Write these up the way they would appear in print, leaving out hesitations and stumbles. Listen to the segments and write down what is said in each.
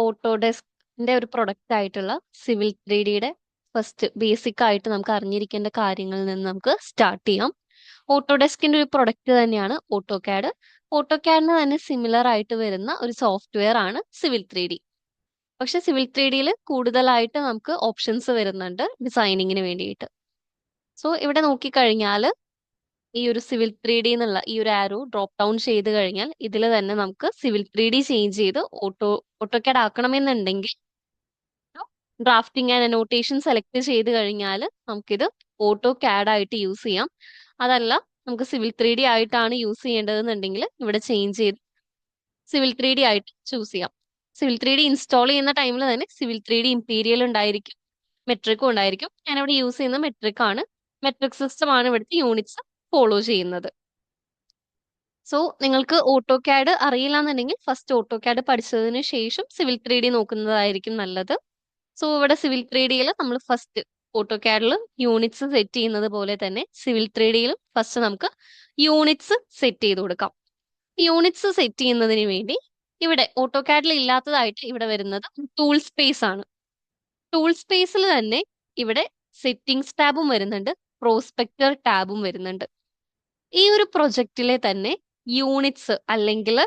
ഓട്ടോഡെസ്കിന്റെ ഒരു പ്രൊഡക്റ്റ് ആയിട്ടുള്ള civil 3Dയുടെ first basic ആയിട്ട് നമുക്ക് അറിഞ്ഞിരിക്കേണ്ട കാര്യങ്ങളിൽ നിന്ന് നമുക്ക് സ്റ്റാർട്ട് ചെയ്യാം. ഓട്ടോഡെസ്കിന്റെ ഒരു പ്രൊഡക്റ്റ് തന്നെയാണ് ഓട്ടോകാഡ്. ഓട്ടോകാഡിന് തന്നെ സിമിലർ ആയിട്ട് വരുന്ന ഒരു സോഫ്റ്റ്വെയർ ആണ് സിവിൽ 3D. പക്ഷെ സിവിൽ 3Dയിൽ കൂടുതലായിട്ട് നമുക്ക് ഓപ്ഷൻസ് വരുന്നുണ്ട് ഡിസൈനിങ്ങിന് വേണ്ടിയിട്ട്. സോ ഇവിടെ നോക്കിക്കഴിഞ്ഞാൽ ഈ ഒരു സിവിൽ 3D എന്നുള്ള ഈ ഒരു ആരോ ഡ്രോപ്പ് ഡൗൺ ചെയ്ത് കഴിഞ്ഞാൽ ഇതിൽ തന്നെ നമുക്ക് സിവിൽ 3D ചേഞ്ച് ചെയ്ത് ഓട്ടോകാഡ് ആക്കണമെന്നുണ്ടെങ്കിൽ ഡ്രാഫ്റ്റിംഗ് ആൻഡ് അനോട്ടേഷൻ സെലക്ട് ചെയ്ത് കഴിഞ്ഞാൽ നമുക്കിത് ഓട്ടോകാഡ് ആയിട്ട് യൂസ് ചെയ്യാം. അതല്ല നമുക്ക് സിവിൽ 3D ആയിട്ടാണ് യൂസ് ചെയ്യേണ്ടതെന്നുണ്ടെങ്കിൽ ഇവിടെ ചേഞ്ച് ചെയ്ത് സിവിൽ 3D ആയിട്ട് ചൂസ് ചെയ്യാം. സിവിൽ 3D ഇൻസ്റ്റാൾ ചെയ്യുന്ന ടൈമിൽ തന്നെ സിവിൽ 3D ഇമ്പീരിയൽ ഉണ്ടായിരിക്കും, മെട്രിക്കും ഉണ്ടായിരിക്കും. ഞാനിവിടെ യൂസ് ചെയ്യുന്ന മെട്രിക് ആണ്. മെട്രിക് സിസ്റ്റം ആണ് ഇവിടുത്തെ യൂണിറ്റ്സ് ഫോളോ ചെയ്യുന്നത്. സോ നിങ്ങൾക്ക് ഓട്ടോകാഡ് അറിയില്ല എന്നുണ്ടെങ്കിൽ ഫസ്റ്റ് ഓട്ടോകാഡ് പഠിച്ചതിന് ശേഷം സിവിൽ 3D നോക്കുന്നതായിരിക്കും നല്ലത്. സോ ഇവിടെ സിവിൽ 3Dയിൽ നമ്മൾ ഫസ്റ്റ് ഓട്ടോകാഡിൽ യൂണിറ്റ്സ് സെറ്റ് ചെയ്യുന്നത് പോലെ തന്നെ സിവിൽ 3Dയിലും ഫസ്റ്റ് നമുക്ക് യൂണിറ്റ്സ് സെറ്റ് ചെയ്ത് കൊടുക്കാം. യൂണിറ്റ്സ് സെറ്റ് ചെയ്യുന്നതിന് വേണ്ടി ഇവിടെ ഓട്ടോകാഡിൽ ഇല്ലാത്തതായിട്ട് ഇവിടെ വരുന്നത് ടൂൾ സ്പേസ് ആണ്. ടൂൾ സ്പേസിൽ തന്നെ ഇവിടെ സെറ്റിംഗ്സ് ടാബും വരുന്നുണ്ട്, പ്രോസ്പെക്ടർ ടാബും വരുന്നുണ്ട്. ഈ ഒരു പ്രൊജക്റ്റിലെ തന്നെ യൂണിറ്റ്സ് അല്ലെങ്കിൽ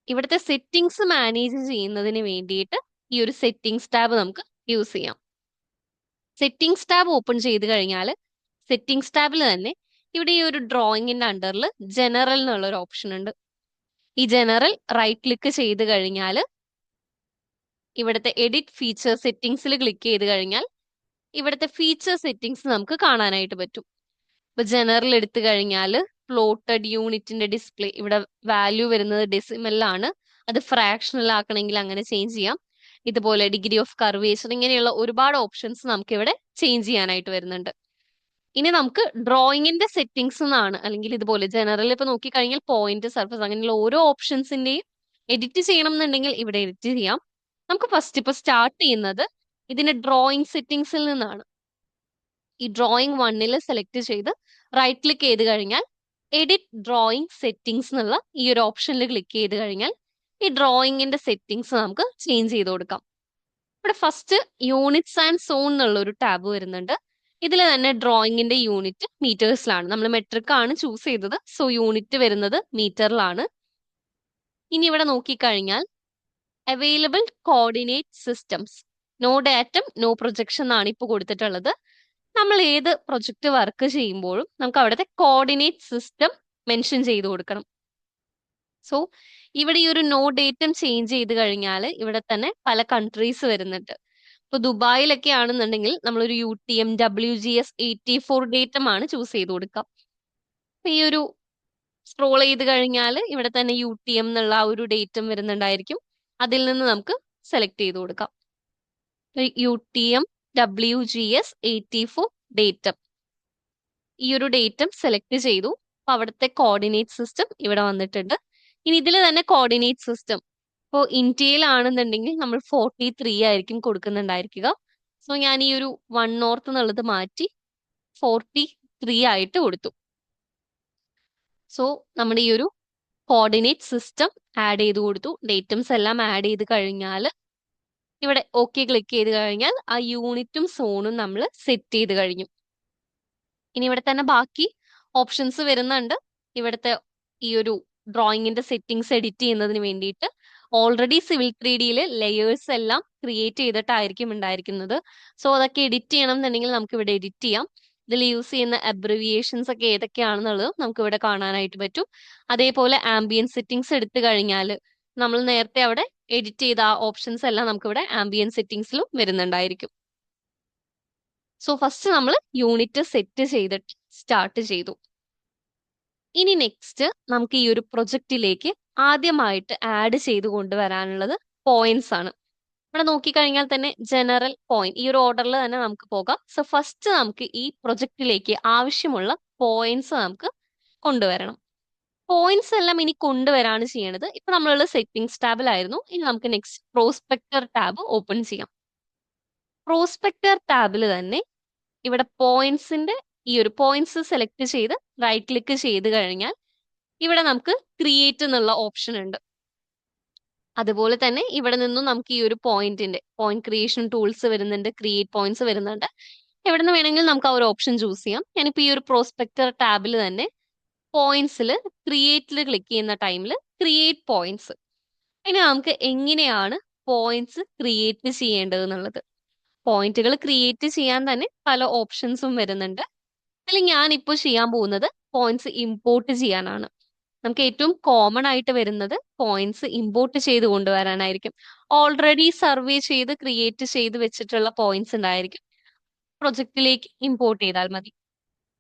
ഇവിടുത്തെ സെറ്റിംഗ്സ് മാനേജ് ചെയ്യുന്നതിന് വേണ്ടിയിട്ട് ഈ ഒരു സെറ്റിംഗ്സ് ടാബ് നമുക്ക് യൂസ് ചെയ്യാം. സെറ്റിംഗ്സ് ടാബ് ഓപ്പൺ ചെയ്ത് കഴിഞ്ഞാൽ സെറ്റിംഗ്സ് ടാബിൽ തന്നെ ഇവിടെ ഈ ഒരു ഡ്രോയിങ്ങിന്റെ അണ്ടറിൽ ജനറൽ എന്നുള്ള ഒരു ഓപ്ഷൻ ഉണ്ട്. ഈ ജനറൽ റൈറ്റ് ക്ലിക്ക് ചെയ്ത് കഴിഞ്ഞാൽ ഇവിടുത്തെ എഡിറ്റ് ഫീച്ചർ സെറ്റിംഗ്സിൽ ക്ലിക്ക് ചെയ്ത് കഴിഞ്ഞാൽ ഇവിടുത്തെ ഫീച്ചർ സെറ്റിംഗ്സ് നമുക്ക് കാണാനായിട്ട് പറ്റും. ഇപ്പൊ ജനറൽ എടുത്തു കഴിഞ്ഞാൽ ഫ്ലോട്ടഡ് യൂണിറ്റിന്റെ ഡിസ്പ്ലേ, ഇവിടെ വാല്യൂ വരുന്നത് ഡെസിമലിലാണ്. അത് ഫ്രാക്ഷണൽ ആക്കണമെങ്കിൽ അങ്ങനെ ചേഞ്ച് ചെയ്യാം. ഇതുപോലെ ഡിഗ്രി ഓഫ് കർവേച്ചർ ഇങ്ങനെയുള്ള ഒരുപാട് ഓപ്ഷൻസ് നമുക്ക് ഇവിടെ ചേഞ്ച് ചെയ്യാനായിട്ട് വരുന്നുണ്ട്. ഇനി നമുക്ക് ഡ്രോയിങ്ങിന്റെ സെറ്റിംഗ്സ് എന്നാണ്, അല്ലെങ്കിൽ ഇതുപോലെ ജനറൽ ഇപ്പൊ നോക്കിക്കഴിഞ്ഞാൽ പോയിന്റ്, സർഫസ് അങ്ങനെയുള്ള ഓരോ ഓപ്ഷൻസിന്റെയും എഡിറ്റ് ചെയ്യണം എന്നുണ്ടെങ്കിൽ ഇവിടെ എഡിറ്റ് ചെയ്യാം. നമുക്ക് ഫസ്റ്റ് ഇപ്പൊ സ്റ്റാർട്ട് ചെയ്യുന്നത് ഇതിന്റെ ഡ്രോയിങ് സെറ്റിംഗ്സിൽ നിന്നാണ്. ഈ ഡ്രോയിങ് 1ൽ സെലക്ട് ചെയ്ത് റൈറ്റ് ക്ലിക്ക് ചെയ്ത് കഴിഞ്ഞാൽ എഡിറ്റ് ഡ്രോയിങ് സെറ്റിംഗ്സ് എന്നുള്ള ഈ ഒരു ഓപ്ഷനിൽ ക്ലിക്ക് ചെയ്ത് കഴിഞ്ഞാൽ ഈ ഡ്രോയിങ്ങിന്റെ സെറ്റിംഗ്സ് നമുക്ക് ചേഞ്ച് ചെയ്ത് കൊടുക്കാം. ഇവിടെ ഫസ്റ്റ് യൂണിറ്റ്സ് ആൻഡ് സോൺ എന്നുള്ള ഒരു ടാബ് വരുന്നുണ്ട്. ഇതിൽ തന്നെ ഡ്രോയിങ്ങിന്റെ യൂണിറ്റ് മീറ്റേഴ്സിലാണ്. നമ്മൾ മെട്രിക് ആണ് ചൂസ് ചെയ്തത്, സോ യൂണിറ്റ് വരുന്നത് മീറ്ററിലാണ്. ഇനി ഇവിടെ നോക്കിക്കഴിഞ്ഞാൽ available coordinate systems, no datum no projection എന്നാണ് ഇപ്പോൾ കൊടുത്തിട്ടുള്ളത്. നമ്മൾ ഏത് പ്രൊജക്ട് വർക്ക് ചെയ്യുമ്പോഴും നമുക്ക് അവിടുത്തെ കോർഡിനേറ്റ് സിസ്റ്റം മെൻഷൻ ചെയ്ത് കൊടുക്കണം. സോ ഇവിടെ ഈ ഒരു നോ ഡേറ്റം ചേഞ്ച് ചെയ്ത് കഴിഞ്ഞാൽ ഇവിടെ തന്നെ പല കൺട്രീസ് വരുന്നുണ്ട്. ഇപ്പൊ ദുബായിലൊക്കെ ആണെന്നുണ്ടെങ്കിൽ നമ്മളൊരു UTM WGS 84 ഡേറ്റം ആണ് ചൂസ് ചെയ്ത് കൊടുക്കാം. അപ്പൊ ഈ ഒരു സ്ക്രോൾ ചെയ്ത് കഴിഞ്ഞാൽ ഇവിടെ തന്നെ UTM എന്നുള്ള ആ ഒരു ഡേറ്റം വരുന്നുണ്ടായിരിക്കും. അതിൽ നിന്ന് നമുക്ക് സെലക്ട് ചെയ്ത് കൊടുക്കാം. UTM WGS 84 ഡേറ്റം, ഈ ഒരു ഡേറ്റം സെലക്ട് ചെയ്തു. അപ്പൊ അവിടുത്തെ കോർഡിനേറ്റ് സിസ്റ്റം ഇവിടെ വന്നിട്ടുണ്ട്. ഇനി ഇതിൽ തന്നെ കോർഡിനേറ്റ് സിസ്റ്റം ഇപ്പോൾ ഇന്ത്യയിലാണെന്നുണ്ടെങ്കിൽ നമ്മൾ 43 ആയിരിക്കും കൊടുക്കുന്നുണ്ടായിരിക്കുക. സോ ഞാൻ ഈ ഒരു 1 നോർത്ത് എന്നുള്ളത് മാറ്റി 43 ആയിട്ട് കൊടുത്തു. സോ നമ്മുടെ ഈ ഒരു കോർഡിനേറ്റ് സിസ്റ്റം ആഡ് ചെയ്ത് കൊടുത്തു. ഡേറ്റംസ് എല്ലാം ആഡ് ചെയ്ത് കഴിഞ്ഞാൽ ഇവിടെ ഓക്കെ ക്ലിക്ക് ചെയ്ത് കഴിഞ്ഞാൽ ആ യൂണിറ്റും സോണും നമ്മൾ സെറ്റ് ചെയ്ത് കഴിഞ്ഞു. ഇനി ഇവിടെ തന്നെ ബാക്കി ഓപ്ഷൻസ് വരുന്നുണ്ട്. ഇവിടുത്തെ ഈ ഒരു ഡ്രോയിങ്ങിന്റെ സെറ്റിംഗ്സ് എഡിറ്റ് ചെയ്യുന്നതിന് വേണ്ടിയിട്ട് ഓൾറെഡി സിവിൽ 3Dയിൽ ലെയേഴ്സ് എല്ലാം ക്രിയേറ്റ് ചെയ്തിട്ടായിരിക്കും ഉണ്ടായിരിക്കുന്നത്. സോ അതൊക്കെ എഡിറ്റ് ചെയ്യണം എന്നുണ്ടെങ്കിൽ നമുക്ക് ഇവിടെ എഡിറ്റ് ചെയ്യാം. ഇതിൽ യൂസ് ചെയ്യുന്ന അബ്രിവിയേഷൻസ് ഒക്കെ ഏതൊക്കെയാണെന്നുള്ളത് നമുക്ക് ഇവിടെ കാണാനായിട്ട് പറ്റും. അതേപോലെ ആംബിയൻ സെറ്റിംഗ്സ് എടുത്തു കഴിഞ്ഞാൽ നമ്മൾ നേരത്തെ അവിടെ എഡിറ്റ് ചെയ്ത ആ ഓപ്ഷൻസ് എല്ലാം നമുക്ക് ഇവിടെ ആംബിയൻ സെറ്റിംഗ്സിലും വരുന്നുണ്ടായിരിക്കും. സോ ഫസ്റ്റ് നമ്മൾ യൂണിറ്റ് സെറ്റ് ചെയ്തിട്ട് സ്റ്റാർട്ട് ചെയ്തു. ഇനി നെക്സ്റ്റ് നമുക്ക് ഈ ഒരു പ്രൊജക്റ്റിലേക്ക് ആദ്യമായിട്ട് ആഡ് ചെയ്ത് കൊണ്ടുവരാനുള്ളത് പോയിന്റ്സ് ആണ്. ഇവിടെ നോക്കിക്കഴിഞ്ഞാൽ തന്നെ ജനറൽ പോയിന്റ്, ഈ ഒരു ഓർഡറിൽ തന്നെ നമുക്ക് പോകാം. സോ ഫസ്റ്റ് നമുക്ക് ഈ പ്രൊജക്റ്റിലേക്ക് ആവശ്യമുള്ള പോയിന്റ്സ് നമുക്ക് കൊണ്ടുവരണം. പോയിന്റ്സ് എല്ലാം ഇനി കൊണ്ടുവരാണ് ചെയ്യണത്. ഇപ്പൊ നമ്മളുള്ള സെറ്റിംഗ്സ് ടാബിലായിരുന്നു. ഇനി നമുക്ക് നെക്സ്റ്റ് പ്രോസ്പെക്ടർ ടാബ് ഓപ്പൺ ചെയ്യാം. പ്രോസ്പെക്ടർ ടാബിൽ തന്നെ ഇവിടെ പോയിന്റ്സിന്റെ ഈ ഒരു പോയിന്റ്സ് സെലക്ട് ചെയ്ത് റൈറ്റ് ക്ലിക്ക് ചെയ്ത് കഴിഞ്ഞാൽ ഇവിടെ നമുക്ക് ക്രിയേറ്റ് എന്നുള്ള ഓപ്ഷൻ ഉണ്ട്. അതുപോലെ തന്നെ ഇവിടെ നിന്നും നമുക്ക് ഈ ഒരു പോയിന്റ് ക്രിയേഷൻ ടൂൾസ് വരുന്നുണ്ട്, ക്രിയേറ്റ് പോയിന്റ്സ് വരുന്നുണ്ട്. എവിടെ നിന്ന് വേണമെങ്കിലും നമുക്ക് ആ ഒരു ഓപ്ഷൻ ചൂസ് ചെയ്യാം. ഞാനിപ്പോൾ ഈ ഒരു പ്രോസ്പെക്ടർ ടാബിൽ തന്നെ പോയിന്റ്സിൽ ക്രിയേറ്റിൽ ക്ലിക്ക് ചെയ്യുന്ന ടൈമിൽ ക്രിയേറ്റ് പോയിന്റ്സ്. ഇനി നമുക്ക് എങ്ങനെയാണ് പോയിന്റ്സ് ക്രിയേറ്റ് ചെയ്യേണ്ടത് എന്നുള്ളത്. പോയിന്റുകൾ ക്രിയേറ്റ് ചെയ്യാൻ തന്നെ പല ഓപ്ഷൻസും വരുന്നുണ്ട്. അതിൽ ഞാനിപ്പോൾ ചെയ്യാൻ പോകുന്നത് പോയിന്റ്സ് ഇമ്പോർട്ട് ചെയ്യാനാണ്. നമുക്ക് ഏറ്റവും കോമൺ ആയിട്ട് വരുന്നത് പോയിന്റ്സ് ഇമ്പോർട്ട് ചെയ്ത് കൊണ്ടുവരാനായിരിക്കും. ഓൾറെഡി സർവേ ചെയ്ത് ക്രിയേറ്റ് ചെയ്ത് വെച്ചിട്ടുള്ള പോയിന്റ്സ് ഉണ്ടായിരിക്കും. പ്രൊജക്റ്റിലേക്ക് ഇമ്പോർട്ട് ചെയ്താൽ മതി.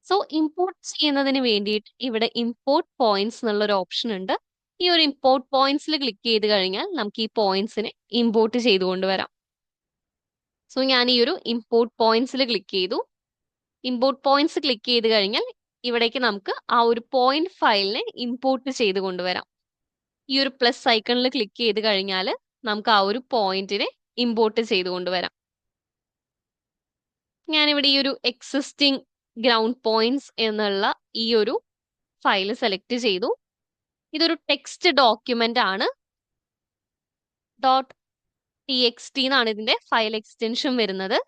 സോ ഇമ്പോർട്ട് ചെയ്യുന്നതിന് വേണ്ടിയിട്ട് ഇവിടെ ഇമ്പോർട്ട് പോയിന്റ്സ് എന്നുള്ള ഒരു ഓപ്ഷൻ ഉണ്ട്. ഈ ഒരു ഇമ്പോർട്ട് പോയിന്റ്സിൽ ക്ലിക്ക് ചെയ്ത് കഴിഞ്ഞാൽ നമുക്ക് ഈ പോയിന്റ്സിനെ ഇമ്പോർട്ട് ചെയ്ത് കൊണ്ടുവരാം. സോ ഞാൻ ഈ ഒരു ഇമ്പോർട്ട് പോയിന്റ്സിൽ ക്ലിക്ക് ചെയ്തു. ഇമ്പോർട്ട് പോയിന്റ്സ് ക്ലിക്ക് ചെയ്ത് കഴിഞ്ഞാൽ ഇവിടേക്ക് നമുക്ക് ആ ഒരു പോയിന്റ് ഫയലിനെ ഇമ്പോർട്ട് ചെയ്ത് കൊണ്ടുവരാം. ഈ ഒരു പ്ലസ് ഐക്കണിൽ ക്ലിക്ക് ചെയ്ത് കഴിഞ്ഞാൽ നമുക്ക് ആ ഒരു പോയിന്റിനെ ഇമ്പോർട്ട് ചെയ്ത് കൊണ്ടുവരാം. ഞാനിവിടെ ഈ ഒരു എക്സിസ്റ്റിംഗ് ഗ്രൗണ്ട് പോയിന്റ്സ് എന്നുള്ള ഈ ഒരു ഫയൽ സെലക്ട് ചെയ്തു. ഇതൊരു ടെക്സ്റ്റ് ഡോക്യുമെന്റ് ആണ്. .txt എന്നാണ് ഇതിന്റെ ഫയൽ എക്സ്റ്റൻഷൻ വരുന്നത്.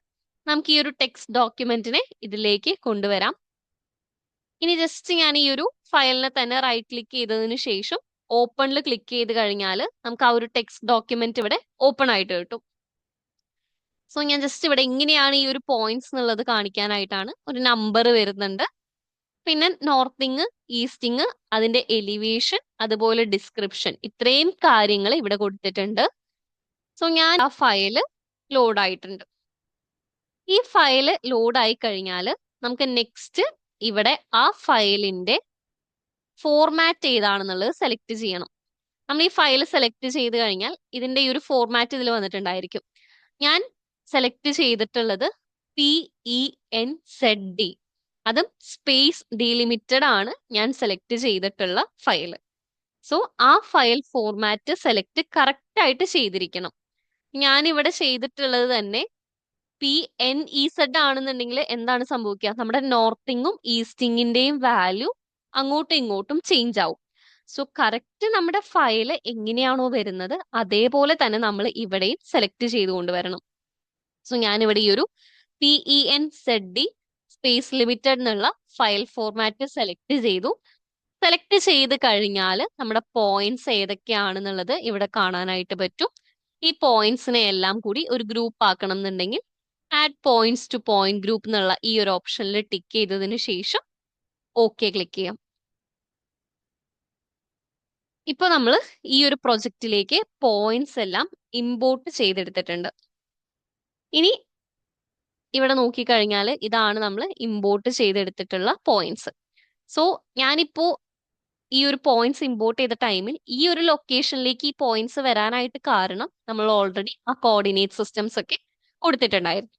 നമുക്ക് ഈ ഒരു ടെക്സ്റ്റ് ഡോക്യുമെന്റിനെ ഇതിലേക്ക് കൊണ്ടുവരാം. ഇനി ജസ്റ്റ് ഞാൻ ഈ ഒരു ഫയലിനെ തന്നെ റൈറ്റ് ക്ലിക്ക് ചെയ്തതിന് ശേഷം ഓപ്പണിൽ ക്ലിക്ക് ചെയ്ത് കഴിഞ്ഞാൽ നമുക്ക് ആ ഒരു ടെക്സ്റ്റ് ഡോക്യുമെന്റ് ഇവിടെ ഓപ്പൺ ആയിട്ട് കിട്ടും. സോ ഞാൻ ജസ്റ്റ് ഇവിടെ എങ്ങനെയാണ് ഈ ഒരു പോയിന്റ്സ് എന്നുള്ളത് കാണിക്കാനായിട്ടാണ്. ഒരു നമ്പർ വരുന്നുണ്ട്, പിന്നെ നോർത്തിങ്, ഈസ്റ്റിങ്, അതിന്റെ എലിവേഷൻ, അതുപോലെ ഡിസ്ക്രിപ്ഷൻ, ഇത്രയും കാര്യങ്ങൾ ഇവിടെ കൊടുത്തിട്ടുണ്ട്. സോ ഞാൻ ആ ഫയല് ലോഡ് ആയിട്ടുണ്ട്. ഈ ഫയല് ലോഡ് ആയി കഴിഞ്ഞാൽ നമുക്ക് നെക്സ്റ്റ് ഇവിടെ ആ ഫയലിന്റെ ഫോർമാറ്റ് ഏതാണെന്നുള്ളത് സെലക്ട് ചെയ്യണം. നമ്മൾ ഈ ഫയൽ സെലക്ട് ചെയ്ത് കഴിഞ്ഞാൽ ഇതിന്റെ ഈ ഒരു ഫോർമാറ്റ് ഇതിൽ വന്നിട്ടുണ്ടായിരിക്കും. ഞാൻ സെലക്ട് ചെയ്തിട്ടുള്ളത് PENZD, അതും സ്പേസ് ഡീലിമിറ്റഡ് ആണ് ഞാൻ സെലക്ട് ചെയ്തിട്ടുള്ള ഫയൽ. സോ ആ ഫയൽ ഫോർമാറ്റ് സെലക്ട് കറക്റ്റ് ആയിട്ട് ചെയ്തിരിക്കണം. ഞാൻ ഇവിടെ ചെയ്തിട്ടുള്ളത് തന്നെ PNEZ ആണെന്നുണ്ടെങ്കിൽ എന്താണ് സംഭവിക്കുക, നമ്മുടെ നോർത്തിങ്ങും ഈസ്റ്റിങ്ങിന്റെയും വാല്യൂ അങ്ങോട്ടും ഇങ്ങോട്ടും ചേഞ്ച് ആവും. സോ കറക്റ്റ് നമ്മുടെ ഫയൽ എങ്ങനെയാണോ വരുന്നത് അതേപോലെ തന്നെ നമ്മൾ ഇവിടെയും സെലക്ട് ചെയ്ത് കൊണ്ടുവരണം. സോ ഞാനിവിടെ ഈ ഒരു PENZD സ്പേസ് ലിമിറ്റഡ് എന്നുള്ള ഫയൽ ഫോർമാറ്റ് സെലക്ട് ചെയ്തു. സെലക്ട് ചെയ്ത് കഴിഞ്ഞാൽ നമ്മുടെ പോയിന്റ്സ് ഏതൊക്കെയാണെന്നുള്ളത് ഇവിടെ കാണാനായിട്ട് പറ്റും. ഈ പോയിന്റ്സിനെ എല്ലാം കൂടി ഒരു ഗ്രൂപ്പ് ആക്കണം എന്നുണ്ടെങ്കിൽ add points two point group എന്നുള്ള ഈ ഒരു ഓപ്ഷനിൽ ടിക്ക് ചെയ്തതിന് ശേഷം ഓക്കെ ക്ലിക്ക് ചെയ്യാം. ഇപ്പൊ നമ്മൾ ഈ ഒരു പ്രൊജക്റ്റിലേക്ക് പോയിന്റ്സ് എല്ലാം ഇമ്പോർട്ട് ചെയ്തെടുത്തിട്ടുണ്ട്. ഇനി ഇവിടെ നോക്കിക്കഴിഞ്ഞാൽ ഇതാണ് നമ്മൾ ഇമ്പോർട്ട് ചെയ്തെടുത്തിട്ടുള്ള പോയിന്റ്സ്. സോ ഞാനിപ്പോ ഈ ഒരു പോയിന്റ്സ് ഇമ്പോർട്ട് ചെയ്ത ടൈമിൽ ഈ ഒരു ലൊക്കേഷനിലേക്ക് ഈ പോയിന്റ്സ് വരാനായിട്ട് കാരണം നമ്മൾ ഓൾറെഡി ആ കോർഡിനേറ്റ് സിസ്റ്റംസ് ഒക്കെ കൊടുത്തിട്ടുണ്ടായിരുന്നു.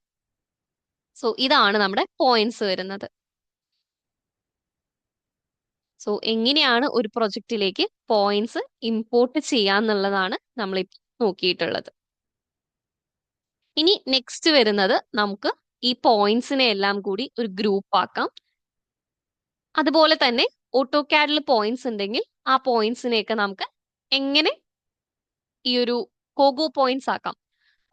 സോ ഇതാണ് നമ്മുടെ പോയിന്റ്സ് വരുന്നത്. സോ എങ്ങനെയാണ് ഒരു പ്രൊജക്റ്റിലേക്ക് പോയിന്റ്സ് ഇമ്പോർട്ട് ചെയ്യാന്നുള്ളതാണ് നമ്മളിപ്പോൾ നോക്കിയിട്ടുള്ളത്. ഇനി നെക്സ്റ്റ് വരുന്നത് നമുക്ക് ഈ പോയിന്റ്സിനെ എല്ലാം കൂടി ഒരു ഗ്രൂപ്പ് ആക്കാം. അതുപോലെ തന്നെ ഓട്ടോകാഡിൽ പോയിന്റ്സ് ഉണ്ടെങ്കിൽ ആ പോയിന്റ്സിനെയൊക്കെ നമുക്ക് എങ്ങനെ ഈ ഒരു കോഗോ പോയിന്റ്സ് ആക്കാം.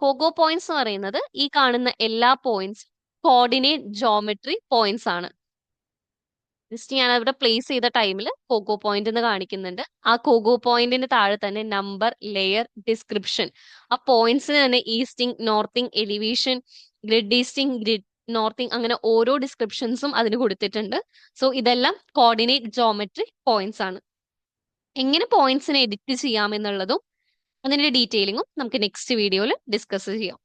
കോഗോ പോയിന്റ്സ് എന്ന് പറയുന്നത് ഈ കാണുന്ന എല്ലാ പോയിന്റ്സ് കോർഡിനേറ്റ് ജോമെട്രി പോയിന്റ്സ് ആണ്. ജസ്റ്റ് ഞാൻ അവിടെ പ്ലേസ് ചെയ്ത ടൈമിൽ കോഗോ പോയിന്റ് എന്ന് കാണിക്കുന്നുണ്ട്. ആ കോഗോ പോയിന്റിന് താഴെ തന്നെ നമ്പർ, ലെയർ, ഡിസ്ക്രിപ്ഷൻ, ആ പോയിന്റ്സിന് തന്നെ easting, northing, elevation, grid easting, grid northing, അങ്ങനെ ഓരോ ഡിസ്ക്രിപ്ഷൻസും അതിന് കൊടുത്തിട്ടുണ്ട്. സോ ഇതെല്ലാം കോർഡിനേറ്റ് ജോമെട്രി പോയിന്റ്സ് ആണ്. എങ്ങനെ പോയിന്റ്സിനെ എഡിറ്റ് ചെയ്യാമെന്നുള്ളതും അതിന്റെ ഡീറ്റെയിലിങ്ങും നമുക്ക് നെക്സ്റ്റ് വീഡിയോയിൽ ഡിസ്കസ് ചെയ്യാം.